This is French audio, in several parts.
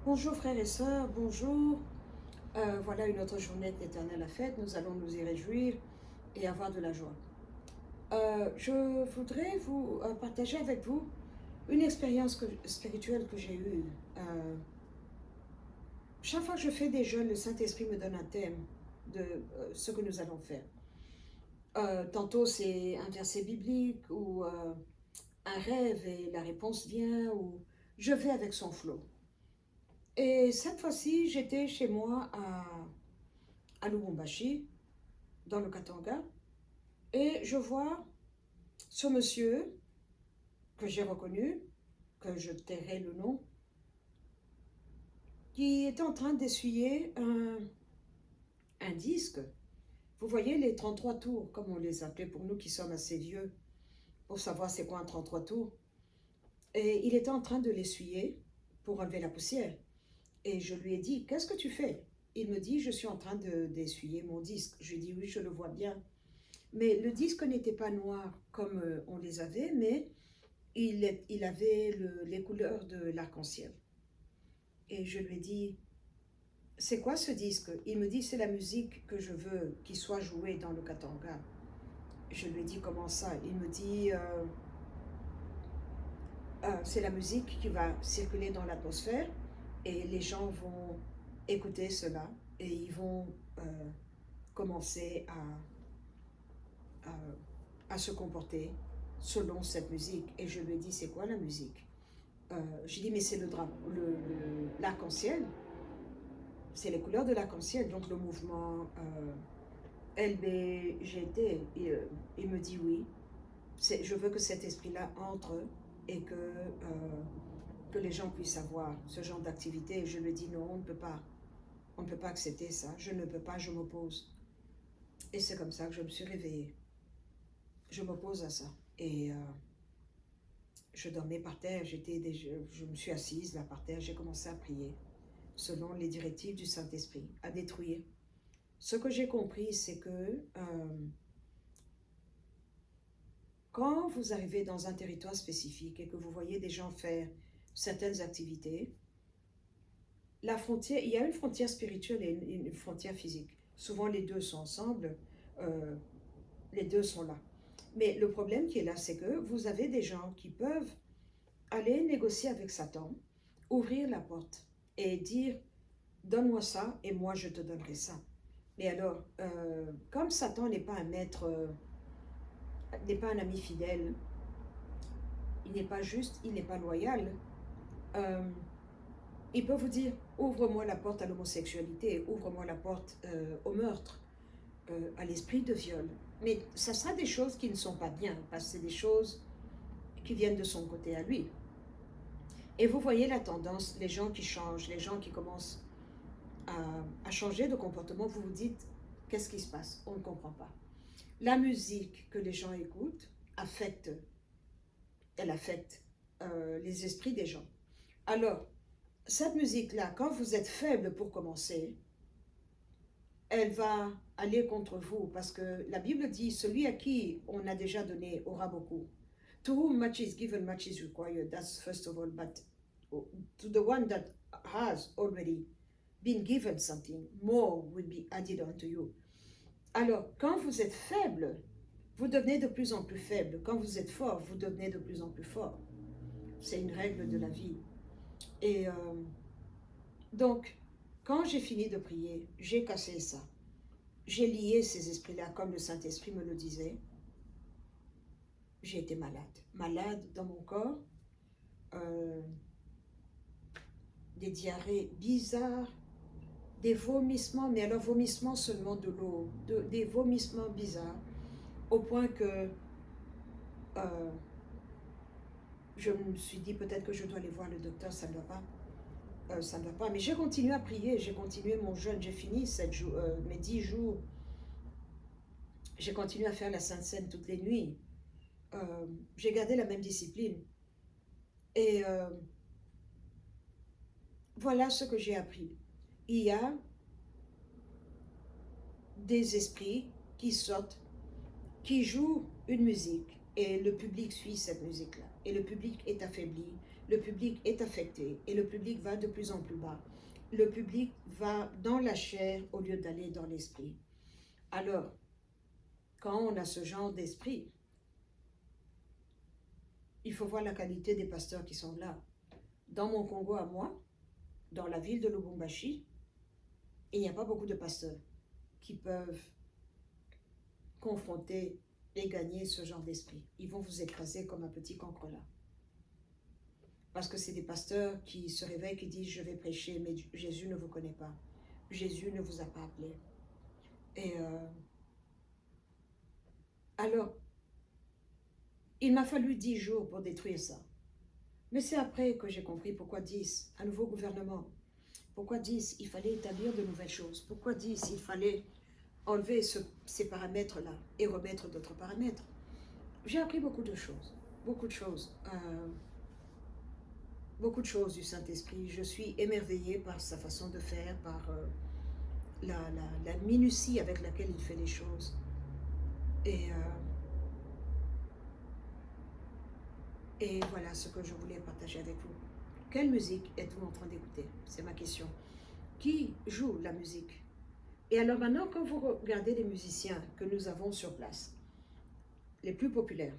Bonjour frères et sœurs, bonjour. Voilà une autre journée d'éternelle à fête. Nous allons nous y réjouir et avoir de la joie. Je voudrais vous partager avec vous une expérience spirituelle que j'ai eue. Chaque fois que je fais des jeûnes, le Saint-Esprit me donne un thème de ce que nous allons faire. Tantôt c'est un verset biblique ou un rêve et la réponse vient, ou je vais avec son flot. Et cette fois-ci, j'étais chez moi à Lubumbashi, dans le Katanga, et je vois ce monsieur que j'ai reconnu, que je tairai le nom, qui est en train d'essuyer un disque. Vous voyez les 33 tours, comme on les appelait pour nous qui sommes assez vieux, pour savoir c'est quoi un 33 tours. Et il était en train de l'essuyer pour enlever la poussière. Et je lui ai dit, qu'est-ce que tu fais? Il me dit, je suis en train d'essuyer mon disque. Je lui ai dit, oui, je le vois bien. Mais le disque n'était pas noir comme on les avait, mais il avait les couleurs de l'arc-en-ciel. Et je lui ai dit, c'est quoi ce disque? Il me dit, c'est la musique que je veux qu'il soit jouée dans le Katanga. Je lui ai dit, comment ça? Il me dit, c'est la musique qui va circuler dans l'atmosphère et les gens vont écouter cela et ils vont commencer à se comporter selon cette musique. Et je lui ai dit, c'est quoi la musique? J'ai dit, mais c'est l'arc-en-ciel, c'est les couleurs de l'arc-en-ciel, donc le mouvement LBGT. Il me dit oui, je veux que cet esprit-là entre et que les gens puissent avoir ce genre d'activité. Et je lui ai dit, non, on ne peut pas accepter ça, je ne peux pas, je m'oppose. Et c'est comme ça que je me suis réveillée. Je m'oppose à ça. Et je dormais par terre, je me suis assise là par terre, j'ai commencé à prier selon les directives du Saint-Esprit, à détruire. Ce que j'ai compris, c'est que quand vous arrivez dans un territoire spécifique et que vous voyez des gens faire certaines activités, la frontière, il y a une frontière spirituelle et une frontière physique. Souvent les deux sont ensemble, euh, les deux sont là. Mais le problème qui est là, c'est que vous avez des gens qui peuvent aller négocier avec Satan, ouvrir la porte et dire, donne-moi ça et moi je te donnerai ça. Mais alors, comme Satan n'est pas un maître, n'est pas un ami fidèle, il n'est pas juste, il n'est pas loyal, euh, il peut vous dire, ouvre-moi la porte à l'homosexualité, ouvre-moi la porte au meurtre, à l'esprit de viol. Mais ça sera des choses qui ne sont pas bien, parce que c'est des choses qui viennent de son côté à lui. Et vous voyez la tendance, les gens qui changent, les gens qui commencent à changer de comportement, vous vous dites, qu'est-ce qui se passe? On ne comprend pas. La musique que les gens écoutent affecte, elle affecte les esprits des gens. Alors, cette musique-là, quand vous êtes faible pour commencer, elle va aller contre vous parce que la Bible dit, celui à qui on a déjà donné aura beaucoup. To whom much is given, much is required. That's first of all, but to the one that has already been given something, more will be added unto you. Alors, quand vous êtes faible, vous devenez de plus en plus faible. Quand vous êtes fort, vous devenez de plus en plus fort. C'est une règle de la vie. Et donc, quand j'ai fini de prier, j'ai cassé ça. J'ai lié ces esprits-là comme le Saint-Esprit me le disait. J'ai été malade. Malade dans mon corps. Euh, des diarrhées bizarres. Des vomissements, mais alors vomissements seulement de l'eau. Des vomissements bizarres. Au point que je me suis dit peut-être que je dois aller voir le docteur, ça ne va pas. Ça ne va pas. Mais j'ai continué à prier, j'ai continué mon jeûne, j'ai fini mes 10 jours. J'ai continué à faire la Sainte Seine toutes les nuits. J'ai gardé la même discipline. Et voilà ce que j'ai appris. Il y a des esprits qui sortent, qui jouent une musique, et le public suit cette musique-là. Et le public est affaibli, le public est affecté et le public va de plus en plus bas. Le public va dans la chair au lieu d'aller dans l'esprit. Alors, quand on a ce genre d'esprit, il faut voir la qualité des pasteurs qui sont là. Dans mon Congo à moi, dans la ville de Lubumbashi, il n'y a pas beaucoup de pasteurs qui peuvent confronter et gagner ce genre d'esprit. Ils vont vous écraser comme un petit cancre là. Parce que c'est des pasteurs qui se réveillent, qui disent « je vais prêcher », mais Jésus ne vous connaît pas. Jésus ne vous a pas appelé. Et alors, il m'a fallu 10 jours pour détruire ça. Mais c'est après que j'ai compris pourquoi 10, un nouveau gouvernement. Pourquoi 10, il fallait établir de nouvelles choses. Pourquoi 10, il fallait enlever ces paramètres-là et remettre d'autres paramètres. J'ai appris beaucoup de choses. Beaucoup de choses. Beaucoup de choses du Saint-Esprit. Je suis émerveillée par sa façon de faire, par la minutie avec laquelle il fait les choses. Et voilà ce que je voulais partager avec vous. Quelle musique êtes-vous en train d'écouter? C'est ma question. Qui joue la musique? Et alors maintenant, quand vous regardez les musiciens que nous avons sur place, les plus populaires,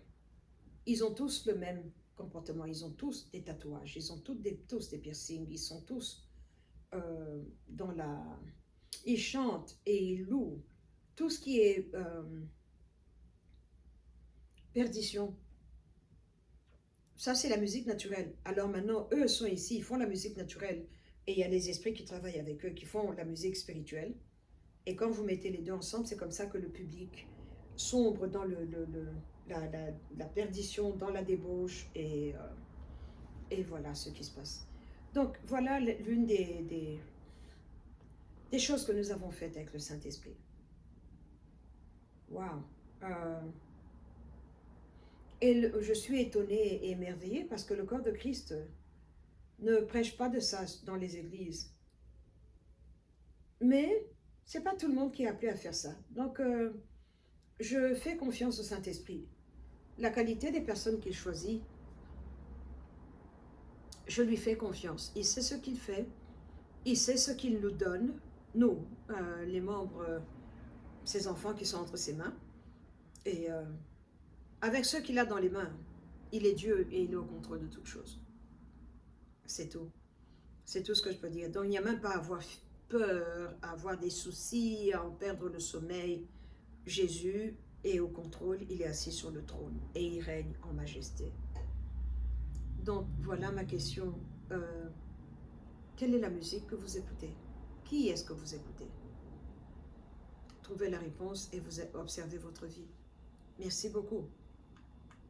ils ont tous le même comportement. Ils ont tous des tatouages, ils ont tous des piercings, ils sont tous dans la... Ils chantent et ils louent. Tout ce qui est perdition, ça c'est la musique naturelle. Alors maintenant, eux sont ici, ils font la musique naturelle. Et il y a les esprits qui travaillent avec eux, qui font la musique spirituelle. Et quand vous mettez les deux ensemble, c'est comme ça que le public sombre dans la perdition, dans la débauche, et voilà ce qui se passe. Donc voilà l'une des choses que nous avons faites avec le Saint-Esprit. Waouh! Et je suis étonnée et émerveillée parce que le corps de Christ ne prêche pas de ça dans les églises. Mais c'est pas tout le monde qui est appelé à faire ça. Donc, je fais confiance au Saint-Esprit. La qualité des personnes qu'il choisit, je lui fais confiance. Il sait ce qu'il fait. Il sait ce qu'il nous donne, nous, les membres, ses enfants qui sont entre ses mains. Et avec ceux qu'il a dans les mains, il est Dieu et il est au contrôle de toutes choses. C'est tout. C'est tout ce que je peux dire. Donc, il n'y a même pas à avoir peur, à avoir des soucis, à en perdre le sommeil. Jésus est au contrôle, il est assis sur le trône et il règne en majesté. Donc, voilà ma question. Quelle est la musique que vous écoutez? Qui est-ce que vous écoutez? Trouvez la réponse et vous observez votre vie. Merci beaucoup.